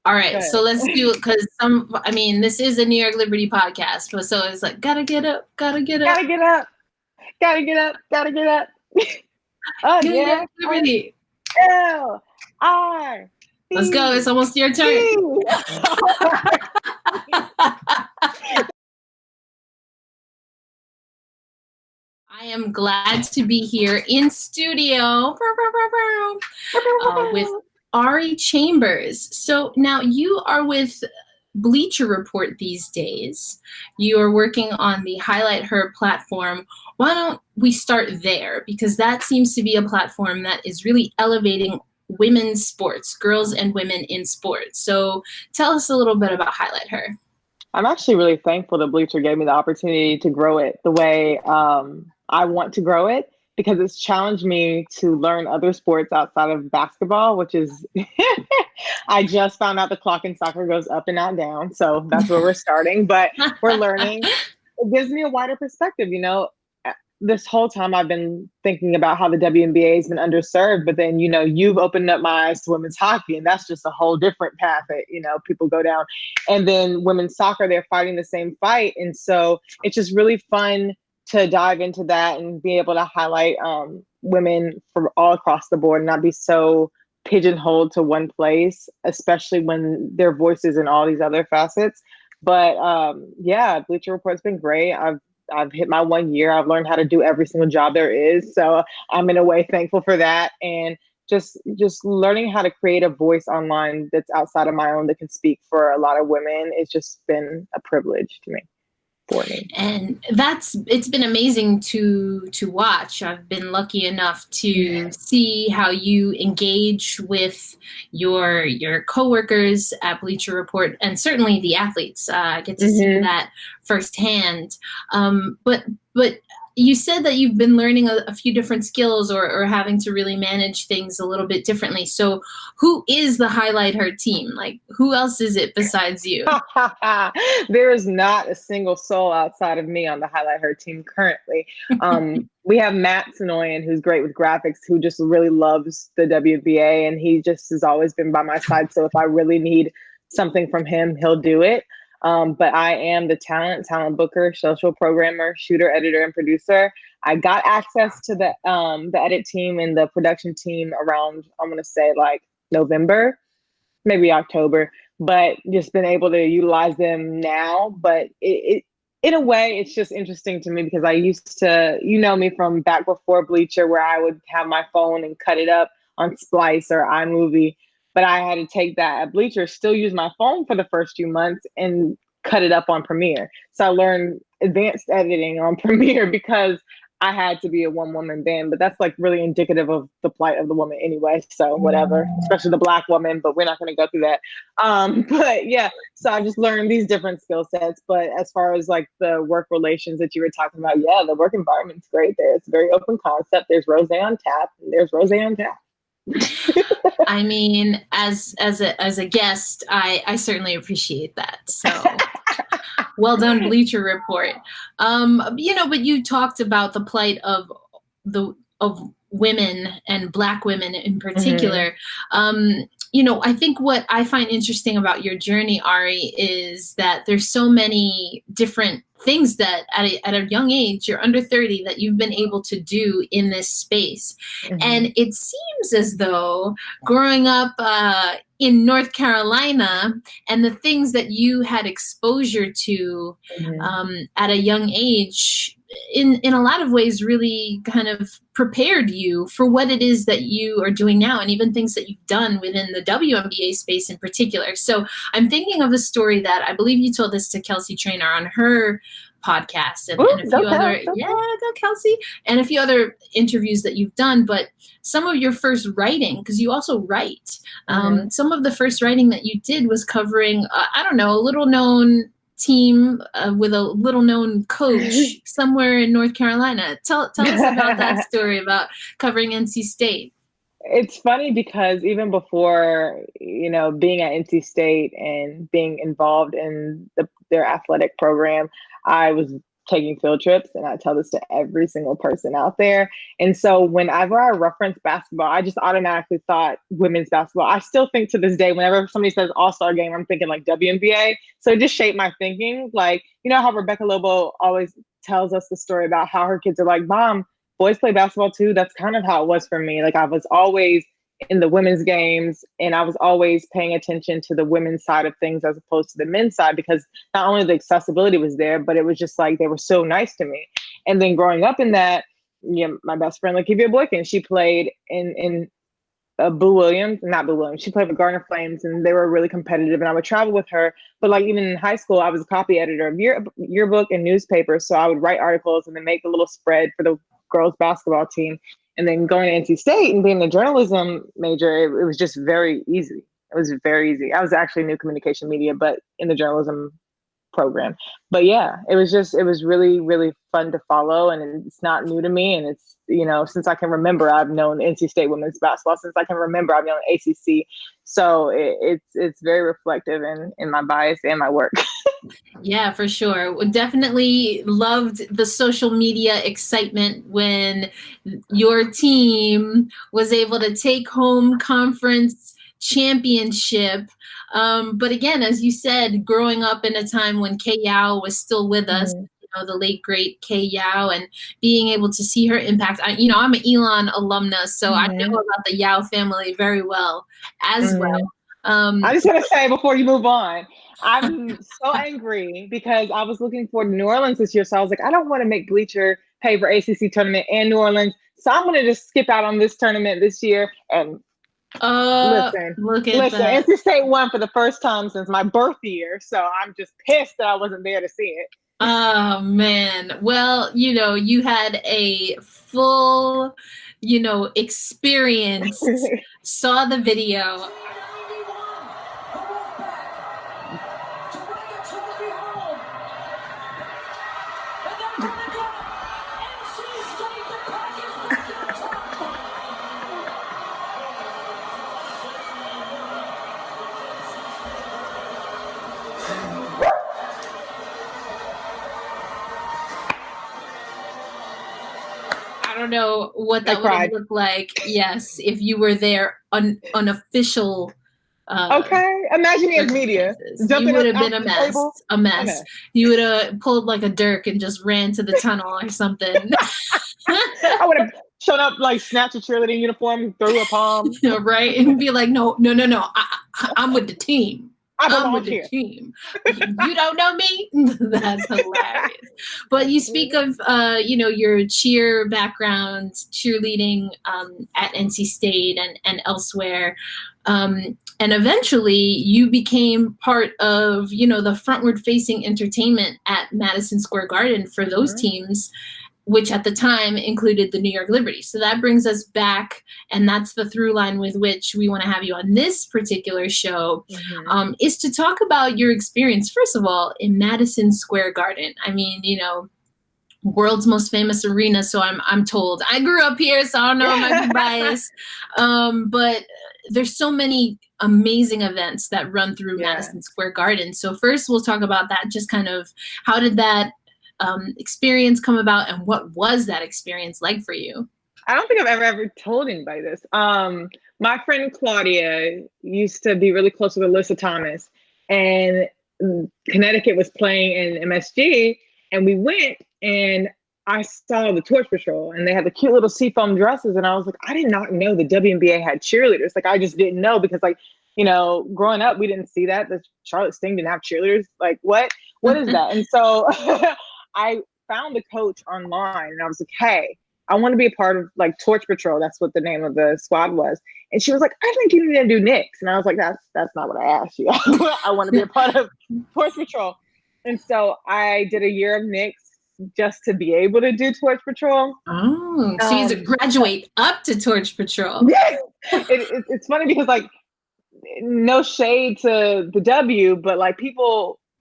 All right, Good. so let's do it because this is a New York Liberty podcast, but so it's like, gotta get up, gotta get up, Gotta get up. Gotta get up. Gotta get up. Oh New York yeah. Liberty. L R Let's go. B It's almost your turn. E. I am glad to be here in studio with Ari Chambers. So now you are with Bleacher Report these days. You are working on the HighlightHER platform. Why don't we start there? Because that seems to be a platform that is really elevating women's sports, girls and women in sports. So tell us a little bit about HighlightHER. I'm actually really thankful that Bleacher gave me the opportunity to grow it the way I want to grow it, because it's challenged me to learn other sports outside of basketball, which is, I just found out the clock in soccer goes up and not down. So that's where we're starting, but we're learning. It gives me a wider perspective. This whole time I've been thinking about how the WNBA has been underserved, but then, you've opened up my eyes to women's hockey, and that's just a whole different path that, people go down. And then women's soccer, they're fighting the same fight. And so it's just really fun to dive into that and be able to highlight women from all across the board and not be so pigeonholed to one place, especially when their voices in all these other facets. But yeah, Bleacher Report's been great. I've hit my 1 year. I've learned how to do every single job there is. So I'm in a way thankful for that. And just learning how to create a voice online that's outside of my own that can speak for a lot of women. It's just been a privilege for me. And it's been amazing to watch. I've been lucky enough to see how you engage with your coworkers at Bleacher Report, and certainly the athletes. Get to see that firsthand. But you said that you've been learning a few different skills or having to really manage things a little bit differently. So who is the HighlightHER team? Like, who else is it besides you? There is not a single soul outside of me on the HighlightHER team currently. We have Matt Sonoyan, who's great with graphics, who just really loves the WBA, and he just has always been by my side. So if I really need something from him, he'll do it. But I am the talent booker, social programmer, shooter, editor, and producer. I got access to the edit team and the production team around, I'm going to say like November, maybe October, but just been able to utilize them now. But it in a way, it's just interesting to me because I used to, me from back before Bleacher, where I would have my phone and cut it up on Splice or iMovie. But I had to take that at Bleacher, still use my phone for the first few months and cut it up on Premiere. So I learned advanced editing on Premiere because I had to be a one-woman band. But that's like really indicative of the plight of the woman anyway. So whatever, especially the Black woman, but we're not going to go through that. But yeah, so I just learned these different skill sets. But as far as like the work relations that you were talking about, yeah, the work environment's great there. It's a very open concept. There's rosé on tap, and there's rosé on tap. I mean, as a guest, I certainly appreciate that. So well done, Bleacher Report. But you talked about the plight of women and Black women in particular. I think what I find interesting about your journey, Ari, is that there's so many different things that at a young age, you're under 30, that you've been able to do in this space. And it seems as though growing up in North Carolina and the things that you had exposure to at a young age, in a lot of ways really kind of prepared you for what it is that you are doing now, and even things that you've done within the WNBA space in particular. So I'm thinking of a story that I believe you told this to Kelsey Traynor on her podcast and a few other, go Kelsey, and a few other interviews that you've done. But some of your first writing, because you also write, some of the first writing that you did was covering, a little known team with a little known coach somewhere in North Carolina. Tell us about that story about covering NC State. It's funny because even before, being at NC State and being involved in their athletic program, I was taking field trips, and I tell this to every single person out there. And so whenever I reference basketball, I just automatically thought women's basketball. I still think to this day, whenever somebody says All-Star game, I'm thinking like WNBA. So it just shaped my thinking. Like, you know how Rebecca Lobo always tells us the story about how her kids are like, Mom, boys play basketball too. That's kind of how it was for me. Like, I was always in the women's games, and I was always paying attention to the women's side of things as opposed to the men's side, because not only the accessibility was there, but it was just like they were so nice to me. And then growing up in that, you know, my best friend Lakivia Boykin, she played in Boo Williams, not Boo Williams. She played with Garner Flames, and they were really competitive. And I would travel with her. But like even in high school, I was a copy editor of yearbook and newspaper, so I would write articles and then make a little spread for the girls basketball team. And then going to NC State and being a journalism major, it was just very easy. It was very easy. I was actually new communication media, but in the journalism program. But yeah, it was really, really fun to follow. And it's not new to me. And it's, you know, since I can remember, I've known NC State women's basketball. Since I can remember, I've known ACC. So it's very reflective in my bias and my work. Yeah, for sure. Definitely loved the social media excitement when your team was able to take home conference championship. But again, as you said, growing up in a time when Kay Yow was still with us, you know, the late, great Kay Yow, and being able to see her impact. I'm an Elon alumnus, so I know about the Yow family very well as well. I just want to say before you move on, I'm so angry because I was looking forward to New Orleans this year. So I was like, I don't want to make Bleacher pay for ACC tournament and New Orleans. So I'm going to just skip out on this tournament this year. And listen, NC State won for the first time since my birth year. So I'm just pissed that I wasn't there to see it. Oh, man. Well, you know, you had a full, you know, experience, saw the video. I don't know what that would have looked like. Yes, if you were there on unofficial. Okay, imagine me as media. You would have been a mess. You would have pulled like a Dirk and just ran to the tunnel or something. I would have shown up like snatched a cheerleading uniform, threw a palm. Right, and be like, no, I'm with the team. I'm with the team. You don't know me? That's hilarious. But you speak of, you know, your cheer background, cheerleading at NC State and elsewhere. And eventually you became part of, you know, the frontward facing entertainment at Madison Square Garden for those teams, which at the time included the New York Liberty. So that brings us back, and that's the through line with which we want to have you on this particular show, is to talk about your experience, first of all, in Madison Square Garden. I mean, you know, world's most famous arena, so I'm told. I grew up here, so I don't know, I might be biased. But there's so many amazing events that run through Madison Square Garden. So first we'll talk about that, just kind of how did that experience come about, and what was that experience like for you? I don't think I've ever told anybody this. My friend Claudia used to be really close with Alyssa Thomas, and Connecticut was playing in MSG, and we went, and I saw the Torch Patrol, and they had the cute little seafoam dresses, and I was like, I did not know the WNBA had cheerleaders. Like, I just didn't know, because, like, you know, growing up, we didn't see that. The Charlotte Sting didn't have cheerleaders. Like, what is that? And so I found the coach online, and I was like, hey, I want to be a part of like Torch Patrol. That's what the name of the squad was. And she was like, I think you need to do Knicks. And I was like, that's not what I asked you. I want to be a part of Torch Patrol. And so I did a year of Knicks just to be able to do Torch Patrol. Oh, so you had to graduate up to Torch Patrol. Yes. It's funny because, like, no shade to the W, but like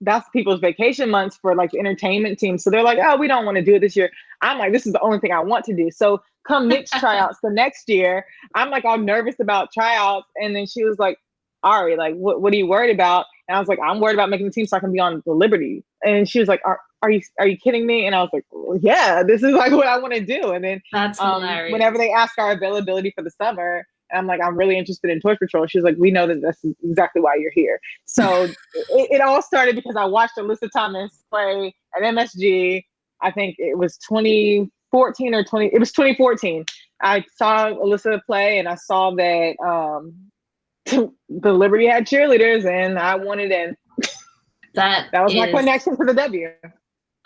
that's people's vacation months for like the entertainment team. So they're like, oh, we don't want to do it this year. I'm like, this is the only thing I want to do. So come Knicks tryouts the next year, I'm like all nervous about tryouts. And then she was like, Ari, like, what are you worried about? And I was like, I'm worried about making the team so I can be on the Liberty. And she was like, are you kidding me? And I was like, well, yeah, this is like what I want to do. And then That's hilarious. Whenever they ask our availability for the summer, and I'm like, I'm really interested in Torch Patrol. She's like, we know that that's exactly why you're here. So it all started because I watched Alyssa Thomas play at MSG. I think it was 2014 or 20. It was 2014. I saw Alyssa play, and I saw that the Liberty had cheerleaders, and I wanted in. That was my connection to the W.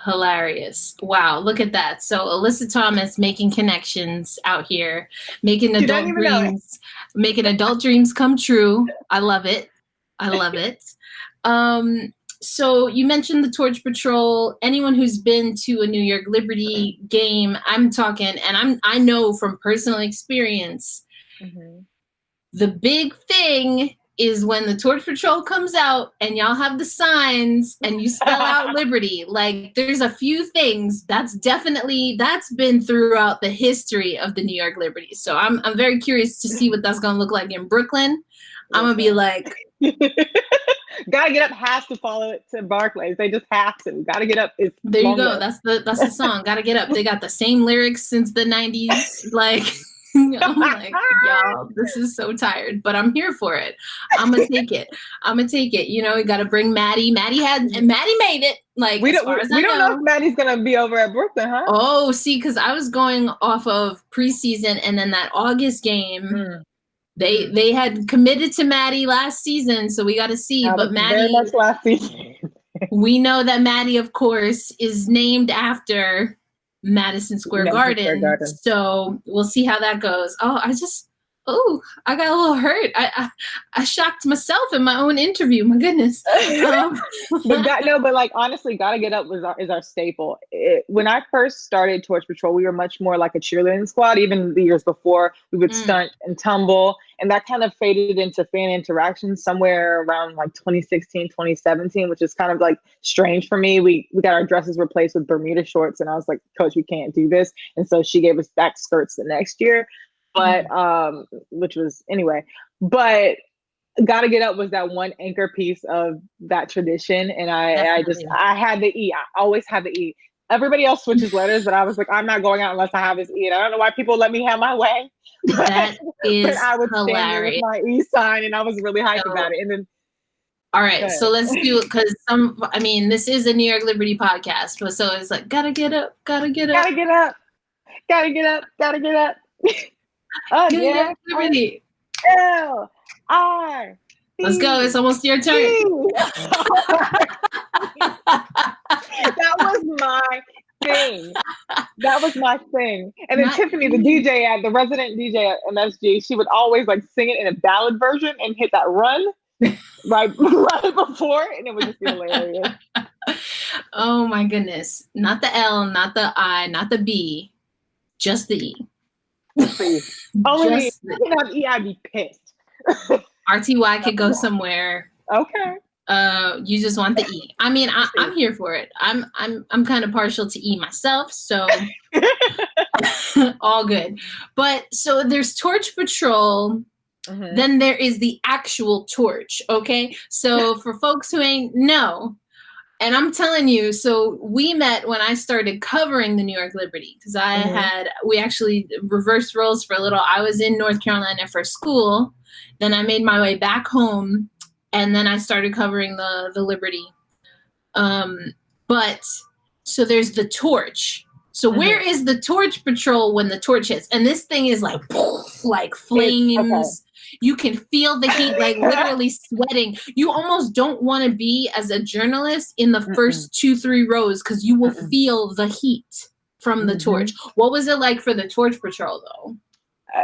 Hilarious. Wow, look at that. So Alyssa Thomas making connections out here, making adult dreams come true. I love it. So you mentioned the Torch Patrol. Anyone who's been to a New York Liberty game, I'm talking, and I know from personal experience, the big thing is when the Torch Patrol comes out and y'all have the signs and you spell out Liberty. Like, there's a few things that's been throughout the history of the New York Liberty. So I'm very curious to see what that's gonna look like in Brooklyn. I'm gonna be like, Gotta Get Up has to follow it to Barclays. They just have to. Gotta Get Up is there you go. That's the song. Gotta Get Up. They got the same lyrics since the 90s. Like, I'm like, y'all, this is so tired, but I'm here for it. I'm gonna take it. You know, we gotta bring Maddie. Maddie made it. Like, we don't know if Maddie's gonna be over at Brooklyn, huh? Oh, see, because I was going off of preseason, and then that August game. They had committed to Maddie last season, so we got to see. But Maddie, very much last season. We know that Maddie, of course, is named after Madison Square Garden. So we'll see how that goes. I got a little hurt. I shocked myself in my own interview. My goodness. But like, honestly, Gotta Get Up is our staple. When I first started Torch Patrol, we were much more like a cheerleading squad. Even the years before, we would stunt and tumble, and that kind of faded into fan interaction somewhere around like 2016, 2017, which is kind of like strange for me. We got our dresses replaced with Bermuda shorts, and I was like, Coach, we can't do this. And so she gave us back skirts the next year. But but Gotta Get Up was that one anchor piece of that tradition. And I had the E. I always had the E. Everybody else switches letters, but I was like, I'm not going out unless I have this E. And I don't know why people let me have my way. That is but I would hilarious. stand there with my E sign, and I was really hyped about it. And then, all right, so let's do it, because this is a New York Liberty podcast, but so it's like, gotta get up, gotta get up, gotta get up, gotta get up, gotta get up. Oh, yeah. Liberty. L-I. Let's go. It's almost your turn. That was my thing. And then Tiffany, the resident DJ at MSG, she would always like sing it in a ballad version and hit that run right before, and it would just be hilarious. Oh my goodness. Not the L, not the I, not the B, just the E. Only if I didn't have E, I'd be pissed. RTY could go somewhere. Okay. You just want the E. I'm here for it. I'm kind of partial to E myself, so all good. But so there's Torch Patrol. Then there is the actual torch. Okay. So for folks who ain't know, and I'm telling you, so we met when I started covering the New York Liberty, because we actually reversed roles for a little. I was in North Carolina for school. Then I made my way back home, and then I started covering the Liberty. But so there's the torch. So where is the Torch Patrol when the torch hits? And this thing is like, poof, like flames. Okay. You can feel the heat, like literally sweating. You almost don't want to be, as a journalist, in the first 2-3 rows, because you will feel the heat from the torch. What was it like for the Torch Patrol, though?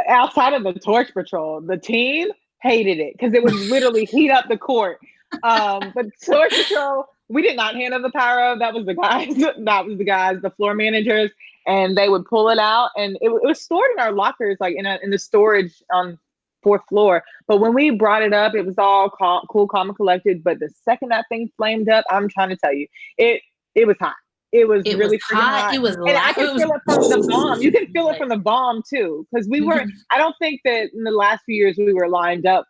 Outside of the Torch Patrol, the team hated it because it would literally heat up the court. But Torch Patrol, we did not handle the power of. That was the guys. The floor managers, and they would pull it out, and it was stored in our lockers, like in the storage on 4th floor. But when we brought it up, it was all cool, calm, and collected. But the second that thing flamed up, I'm trying to tell you, it was hot. It was really hot. It was, and I can feel it from the bomb. You can feel it from the bomb too, because we weren't. I don't think that in the last few years we were lined up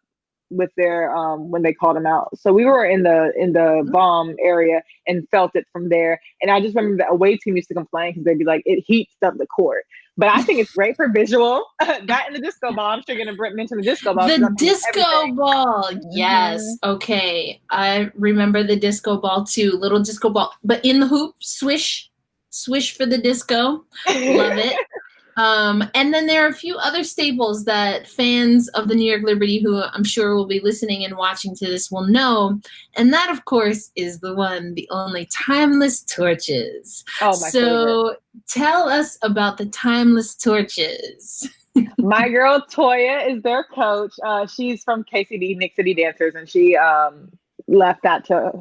with their when they called them out. So we were in the bomb area and felt it from there. And I just remember the away team used to complain because they'd be like, it heats up the court. But I think it's great for visual. That and the disco ball. I'm sure you're gonna mention the disco ball. The disco ball. Yes. Mm-hmm. Okay. I remember the disco ball too. Little disco ball, but in the hoop, swish for the disco. Love it. And then there are a few other staples that fans of the New York Liberty, who I'm sure will be listening and watching to this, will know. And that, of course, is the one, the only timeless torches. Oh, my favorite. Tell us about the timeless torches. My girl Toya is their coach. She's from KCD, Nick City Dancers, and she left that to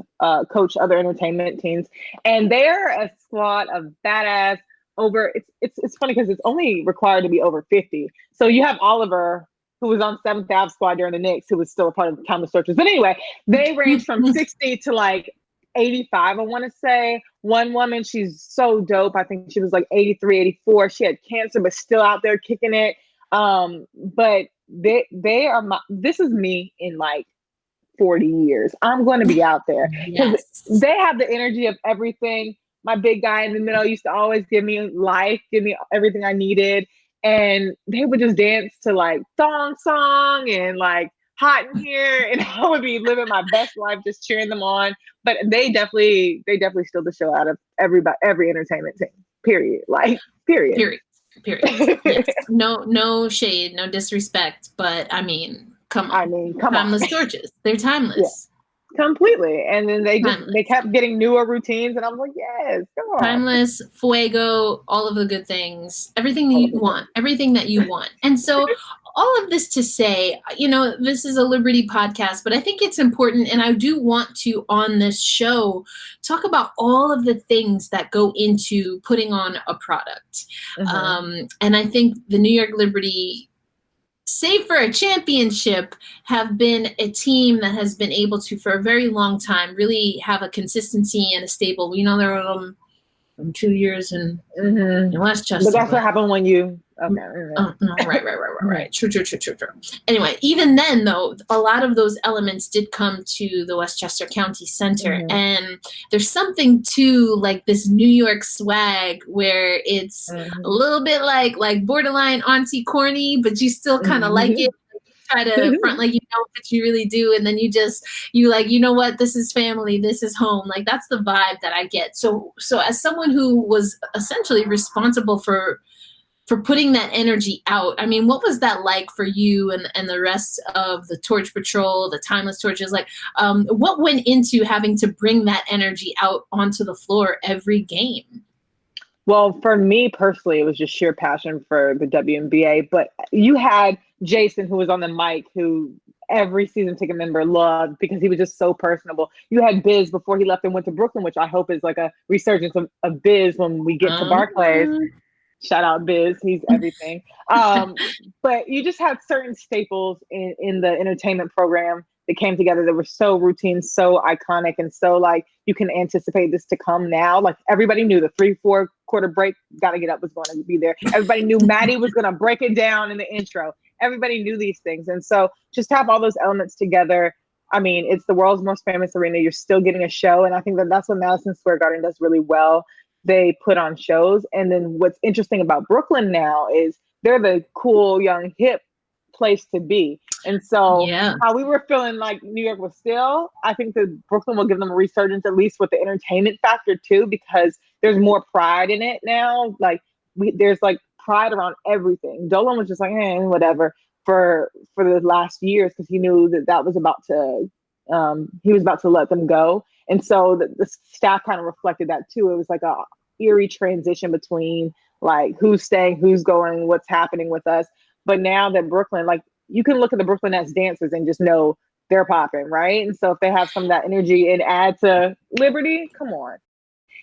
coach other entertainment teams. And they're a squad of badass. It's funny because it's only required to be over 50. So you have Oliver, who was on 7th Ave squad during the Knicks, who was still a part of the Timeless Torches. But anyway, they range from 60 to like 85, I want to say. One woman, she's so dope. I think she was like 83, 84. She had cancer, but still out there kicking it. But they are this is me in like 40 years. I'm going to be out there. Yes. They have the energy of everything. My big guy in the middle used to always give me life, give me everything I needed. And they would just dance to like Thong Song and like Hot in Here. And I would be living my best life, just cheering them on. But they definitely steal the show out of every entertainment team, period. Like, period. Yes. No shade, no disrespect. But I mean, come on. Timeless torches. They're timeless. Yeah. Completely. And then they kept getting newer routines, and I was like, yes, come on. Timeless, fuego, all of the good things, everything that you want. And so all of this to say, this is a Liberty podcast, but I think it's important, and I do want to, on this show, talk about all of the things that go into putting on a product. Mm-hmm. And I think the New York Liberty, save for a championship, have been a team that has been able to, for a very long time, really have a consistency and a stable. There were 2 years in Westchester. But that's what happened when you. Okay. Right. True. Anyway, even then, though, a lot of those elements did come to the Westchester County Center, and there's something to like this New York swag where it's a little bit like borderline auntie corny, but you still kind of like it. Try to front like that you really do, and then you like, you know what, this is family, this is home. Like, that's the vibe that I get. So as someone who was essentially responsible for putting that energy out, I mean, what was that like for you and the rest of the Torch Patrol, the Timeless Torches? Like, what went into having to bring that energy out onto the floor every game? Well, for me personally, it was just sheer passion for the WNBA. But you had Jason, who was on the mic, who every season ticket member loved because he was just so personable. You had Biz before he left and went to Brooklyn, which I hope is like a resurgence of Biz when we get to Barclays. Shout out Biz, he's everything. But you just had certain staples in the entertainment program that came together that were so routine, so iconic, and so like you can anticipate this to come now. Like, everybody knew the 3-4 quarter break, gotta get up, was going to be there. Everybody knew Maddie was going to break it down in the intro. Everybody knew these things. And so just have all those elements together. I mean, it's the world's most famous arena. You're still getting a show. And I think that's what Madison Square Garden does really well. They put on shows. And then what's interesting about Brooklyn now is they're the cool, young, hip place to be. And so how we were feeling like New York was still, I think that Brooklyn will give them a resurgence, at least with the entertainment factor too, because there's more pride in it now. Like, there's like pride around everything. Dolan was just like, whatever for the last years, because he knew that was about to, he was about to let them go. And so the staff kind of reflected that too. It was like a eerie transition between like who's staying, who's going, what's happening with us. But now that Brooklyn, like, you can look at the Brooklyn Nets dancers and just know they're popping, right? And so if they have some of that energy and add to Liberty, come on.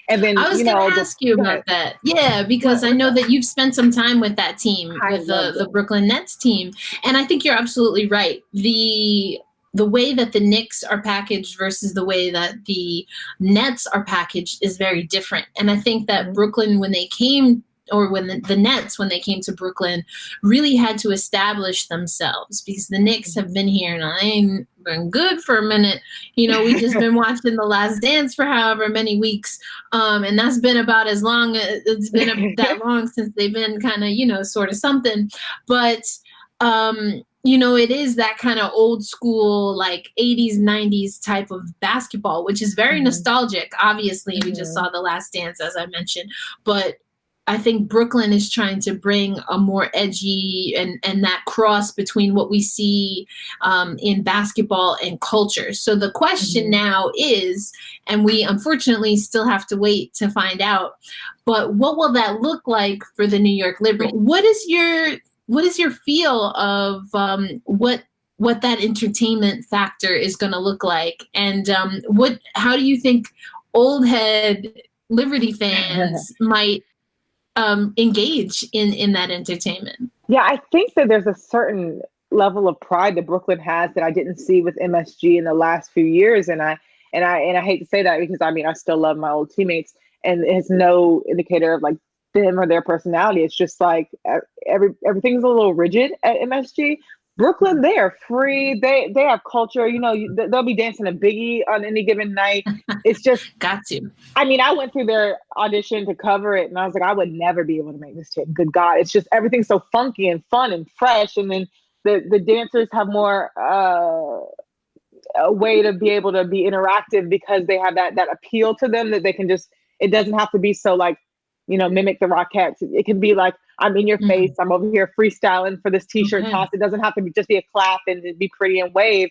And then I was going to ask you about that. Yeah, because I know that you've spent some time with that team, with the Brooklyn Nets team. And I think you're absolutely right. The way that the Knicks are packaged versus the way that the Nets are packaged is very different. And I think that Brooklyn, when they came or when the Nets, when they came to Brooklyn, really had to establish themselves, because the Knicks have been here and they've been good for a minute. We just been watching The Last Dance for however many weeks, and that's been about as long. It's been that long since they've been kind of sort of something, but. It is that kind of old school, like 80s, 90s type of basketball, which is very nostalgic. Obviously, we just saw The Last Dance, as I mentioned, but I think Brooklyn is trying to bring a more edgy and that cross between what we see in basketball and culture. So the question now is, and we unfortunately still have to wait to find out, but what will that look like for the New York Liberty? What is your feel of what that entertainment factor is going to look like, and how do you think old head Liberty fans might engage in that entertainment? Yeah, I think that there's a certain level of pride that Brooklyn has that I didn't see with MSG in the last few years, and I hate to say that, because I still love my old teammates, and it's no indicator of like them or their personality. It's just like everything's a little rigid at MSG. Brooklyn, they are free. They have culture. They'll be dancing a Biggie on any given night. It's just got to. I went through their audition to cover it, and I was like, I would never be able to make this tape. Good God, it's just everything's so funky and fun and fresh. And then the dancers have more a way to be able to be interactive, because they have that appeal to them that they can just. It doesn't have to be so like. Mimic the Rockettes. It can be like, I'm in your face. I'm over here freestyling for this t-shirt toss. It doesn't have to just be a clap and be pretty and wave.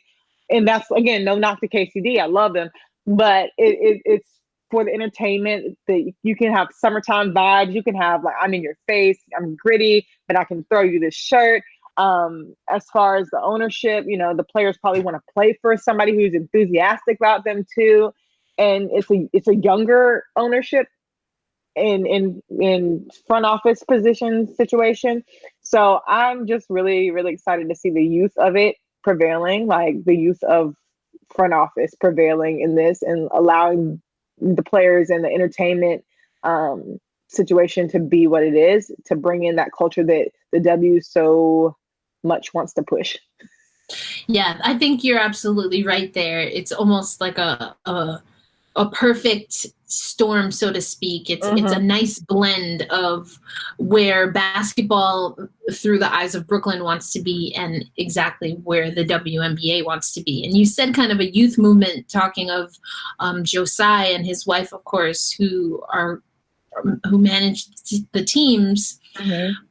And that's, again, no knock to KCD. I love them. But it's for the entertainment that you can have summertime vibes. You can have like, I'm in your face. I'm gritty, but I can throw you this shirt. As far as the ownership, the players probably want to play for somebody who's enthusiastic about them too. And it's a younger ownership in front office position situation. So I'm just really, really excited to see the youth of it prevailing, like the youth of front office prevailing in this, and allowing the players and the entertainment situation to be what it is, to bring in that culture that the W so much wants to push. Yeah, I think you're absolutely right there. It's almost like a perfect storm, so to speak. It's a nice blend of where basketball through the eyes of Brooklyn wants to be, and exactly where the WNBA wants to be. And you said kind of a youth movement, talking of Josiah and his wife, of course, who manage the teams.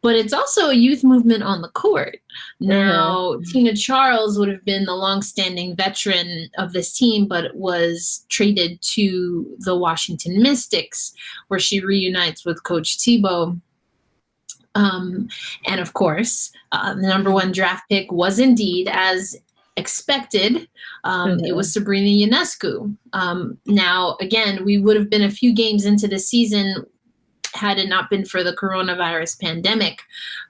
But it's also a youth movement on the court. Now, Tina Charles would have been the longstanding veteran of this team, but was traded to the Washington Mystics, where she reunites with Coach Tebow. And of course, the number one draft pick was indeed, as expected, it was Sabrina Ionescu. Now, again, we would have been a few games into the season had it not been for the coronavirus pandemic.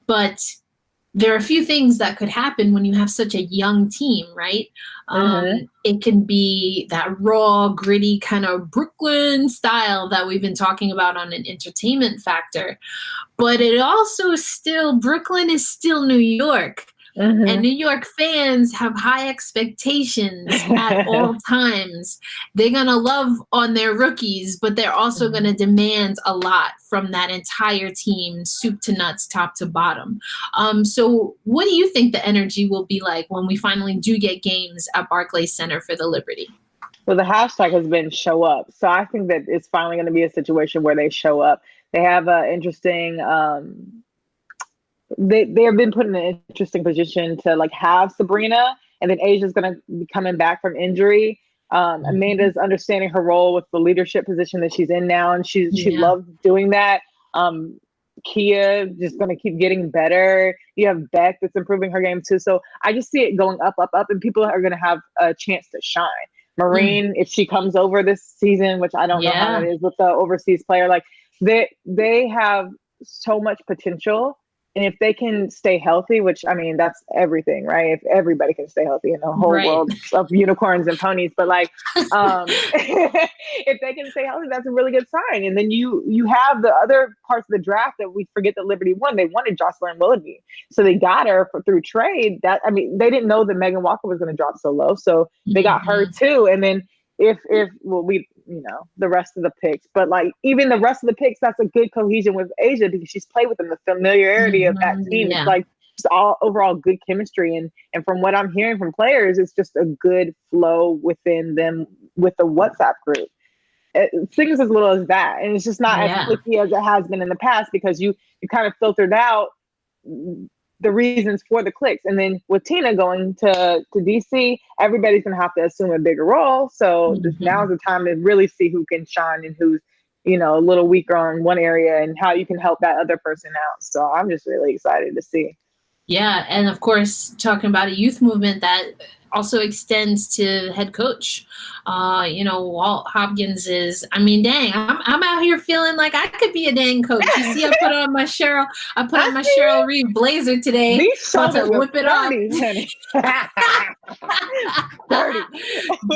But there are a few things that could happen when you have such a young team, right? It can be that raw, gritty kind of Brooklyn style that we've been talking about on an entertainment factor. But it also Brooklyn is still New York. And New York fans have high expectations at all times. They're going to love on their rookies, but they're also going to demand a lot from that entire team, soup to nuts, top to bottom. So what do you think the energy will be like when we finally do get games at Barclays Center for the Liberty? Well, the hashtag has been show up. So I think that it's finally going to be a situation where they show up. They have an interesting... They have been put in an interesting position to like have Sabrina, and then Asia's going to be coming back from injury. Amanda's understanding her role with the leadership position that she's in now, and she loves doing that. Kia just going to keep getting better. You have Beck that's improving her game too. So I just see it going up, up, up, and people are going to have a chance to shine. Marine, if she comes over this season, which I don't know how it is with the overseas player, like they have so much potential And if they can stay healthy, which I mean, that's everything, right? If everybody can stay healthy in the whole Right. world of unicorns and ponies, but like, if they can stay healthy, that's a really good sign. And then you have the other parts of the draft that we forget that Liberty won. They wanted Jocelyn Willoughby, so they got her through trade. That I mean, they didn't know that Megan Walker was going to drop so low, so they got her too. And then if well, we the rest of the picks, but like even the rest of the picks, that's a good cohesion with Asia because she's played with them. The familiarity of that team, it's like just all overall good chemistry. And from what I'm hearing from players, it's just a good flow within them with the WhatsApp group. Things as little as that, and it's just not as cliquey as it has been in the past because you kind of filtered out the reasons for the clicks. And then with Tina going to DC, everybody's going to have to assume a bigger role. So now's the time to really see who can shine and who's, a little weaker on one area and how you can help that other person out. So I'm just really excited to see. Yeah. And of course, talking about a youth movement that also extends to head coach. Walt Hopkins is, I mean, dang, I'm out here feeling like I could be a dang coach. You see, I put on my Cheryl Reeve blazer today. About to whip it off.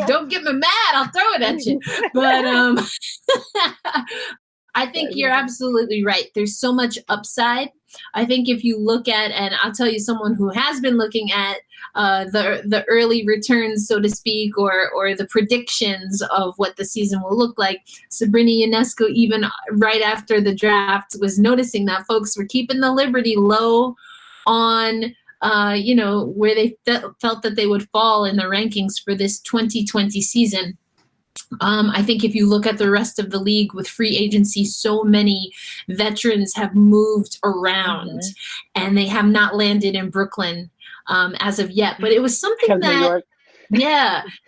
Don't get me mad. I'll throw it at you. But I think you're absolutely right. There's so much upside. I think if you look at, and I'll tell you someone who has been looking at the early returns, so to speak, or the predictions of what the season will look like, Sabrina Ionescu, even right after the draft, was noticing that folks were keeping the Liberty low on where they felt that they would fall in the rankings for this 2020 season. I think if you look at the rest of the league with free agency, so many veterans have moved around and they have not landed in Brooklyn as of yet. But it was something that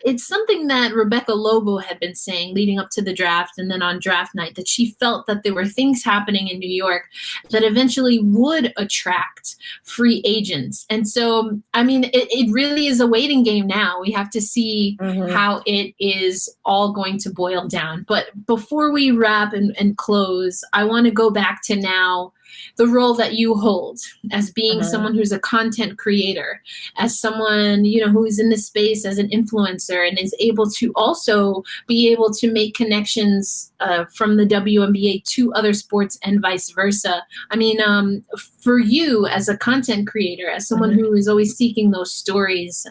it's something that Rebecca Lobo had been saying leading up to the draft and then on draft night, that she felt that there were things happening in New York that eventually would attract free agents. And so, I mean, it really is a waiting game now. We have to see how it is all going to boil down. But before we wrap and close, I want to go back to now the role that you hold as being someone who's a content creator, as someone, who is in the space as an influencer and is able to also be able to make connections from the WNBA to other sports and vice versa. I mean, for you as a content creator, as someone who is always seeking those stories,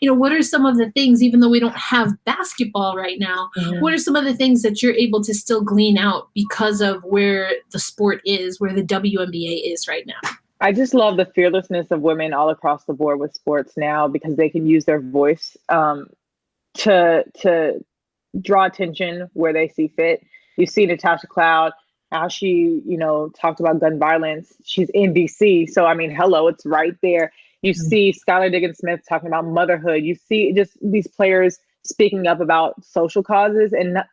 what are some of the things, even though we don't have basketball right now, what are some of the things that you're able to still glean out because of where the sport is, where the WNBA is right now? I just love the fearlessness of women all across the board with sports now because they can use their voice to draw attention where they see fit. You see Natasha Cloud, how she, talked about gun violence. She's in DC. So, I mean, hello, it's right there. You see Skylar Diggins-Smith talking about motherhood. You see just these players speaking up about social causes. And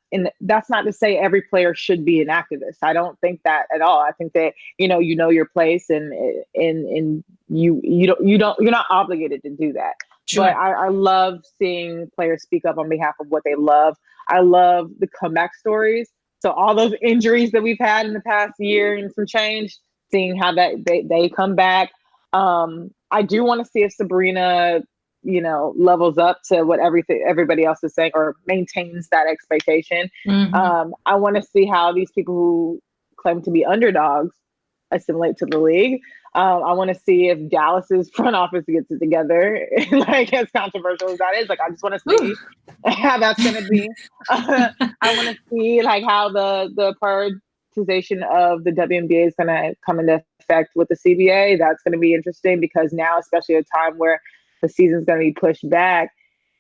that's not to say every player should be an activist. I don't think that at all. I think that, you know your place and you're not obligated to do that. Sure. But I love seeing players speak up on behalf of what they love. I love the comeback stories. So all those injuries that we've had in the past year and some change, seeing how that they come back. I do want to see if Sabrina, levels up to what everybody else is saying or maintains that expectation. I want to see how these people who claim to be underdogs assimilate to the league. I want to see if Dallas's front office gets it together. Like, as controversial as that is, I just want to see how that's going to be. I want to see how the prioritization of the WNBA is going to come into effect with the CBA. That's going to be interesting because now, especially at a time where the season's going to be pushed back,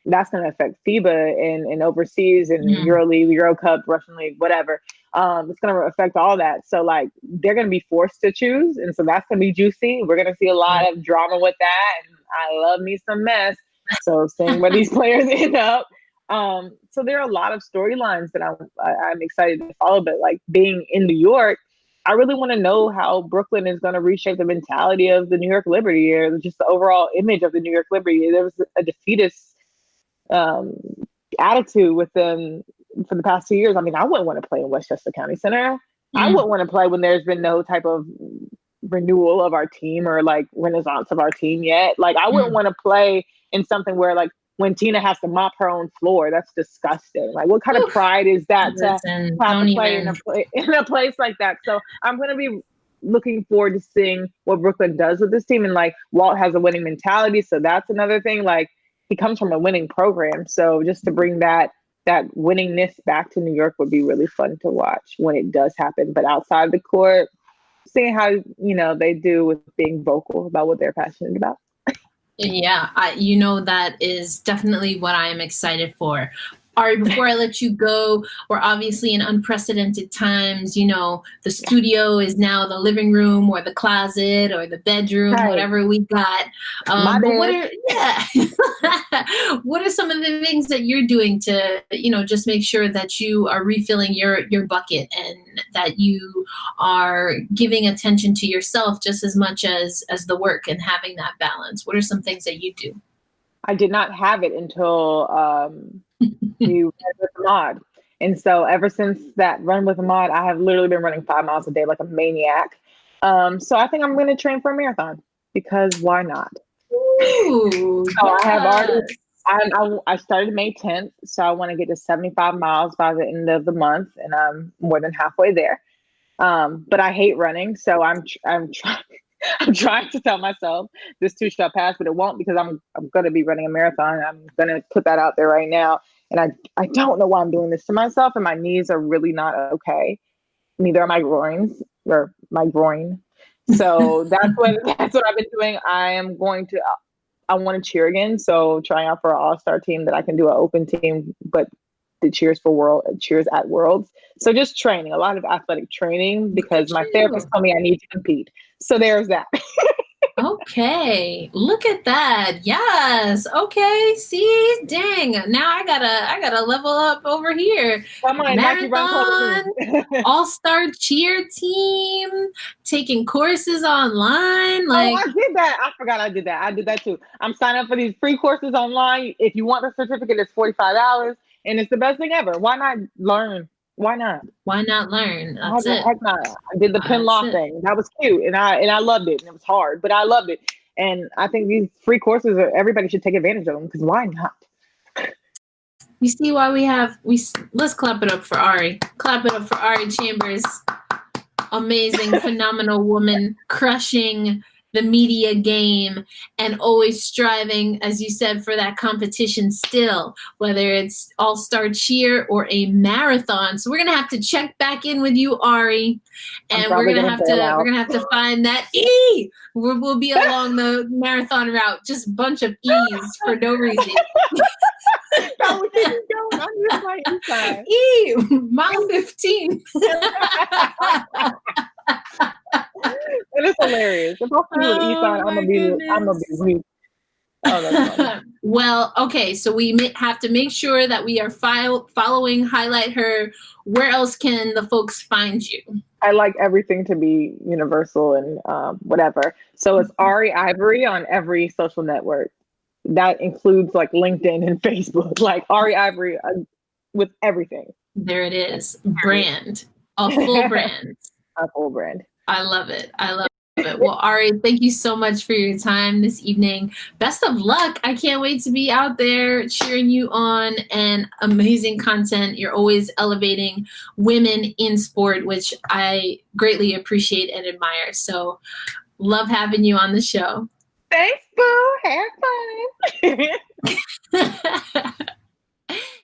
that's going to affect FIBA and overseas and EuroLeague, Euro Cup, Russian League, whatever. It's going to affect all that. So they're going to be forced to choose. And so that's going to be juicy. We're going to see a lot of drama with that. And I love me some mess. So seeing where these players end up. So there are a lot of storylines that I'm excited to follow. But being in New York, I really want to know how Brooklyn is going to reshape the mentality of the New York Liberty or just the overall image of the New York Liberty. There was a defeatist attitude with them for the past 2 years. I mean, I wouldn't want to play in Westchester County Center. I wouldn't want to play when there's been no type of renewal of our team or like renaissance of our team yet. Like I wouldn't want to play in something where like when Tina has to mop her own floor, that's disgusting. Like what kind of pride is that to have to play in a place like that? So I'm going to be looking forward to seeing what Brooklyn does with this team. And like Walt has a winning mentality. So that's another thing. Like he comes from a winning program. So just to bring that winningness back to New York would be really fun to watch when it does happen. But outside the court, seeing how, you know, they do with being vocal about what they're passionate about. Yeah, that is definitely what I am excited for. Ari, before I let you go, we're obviously in unprecedented times. You know, the studio is now the living room or the closet or the bedroom, right. Whatever we got. But what are some of the things that you're doing to, you know, just make sure that you are refilling your bucket and that you are giving attention to yourself just as much as the work and having that balance? What are some things that you do? I did not have it until we ran with Ahmaud. And so ever since that run with Ahmaud, I have literally been running 5 miles a day like a maniac. So I think I'm going to train for a marathon because why not? Ooh, so yes. I have already, I started May 10th. So I want to get to 75 miles by the end of the month. And I'm more than halfway there. But I hate running. So I'm trying to tell myself this too shall pass, but it won't because I'm going to be running a marathon. I'm going to put that out there right now. And I don't know why I'm doing this to myself. And my knees are really not okay. Neither are my groins or my groin. So that's what I've been doing. I want to cheer again. So trying out for an all-star team that I can do an open team, but the cheers at Worlds. So just training, a lot of athletic training because my therapist told me I need to compete. So there's that. Okay, look at that. Yes. Okay. See, dang. Now I gotta level up over here. Come on, marathon, all-star cheer team, taking courses online. Like, I did that. I forgot I did that. I did that too. I'm signing up for these free courses online. If you want the certificate, it's $45, and it's the best thing ever. Why not learn? Why not? Why not learn? That's it. Heck not. I did the pin law thing. That was cute, and I loved it. And it was hard, but I loved it. And I think these free courses, everybody should take advantage of them because why not? You see why let's clap it up for Ari. Clap it up for Ari Chambers. Amazing, phenomenal woman, crushing the media game and always striving, as you said, for that competition still, whether it's all-star cheer or a marathon. So we're going to have to check back in with you, Ari, and we're going to have to find that E. We'll be along the marathon route, just a bunch of E's for no reason. I'm just like inside. E, mile 15. It is hilarious. If I see an E sign, I'm gonna be weak. Oh, that's funny. Well, okay, so we have to make sure that we are following HighlightHER. Where else can the folks find you? I like everything to be universal and whatever. So it's Ari Ivory on every social network. That includes like LinkedIn and Facebook. Like Ari Ivory with everything. There it is. Brand. A full brand. A full brand. I love it. I love it. Well, Ari, thank you so much for your time this evening. Best of luck. I can't wait to be out there cheering you on, and amazing content. You're always elevating women in sport, which I greatly appreciate and admire. So love having you on the show. Thanks, boo. Have fun.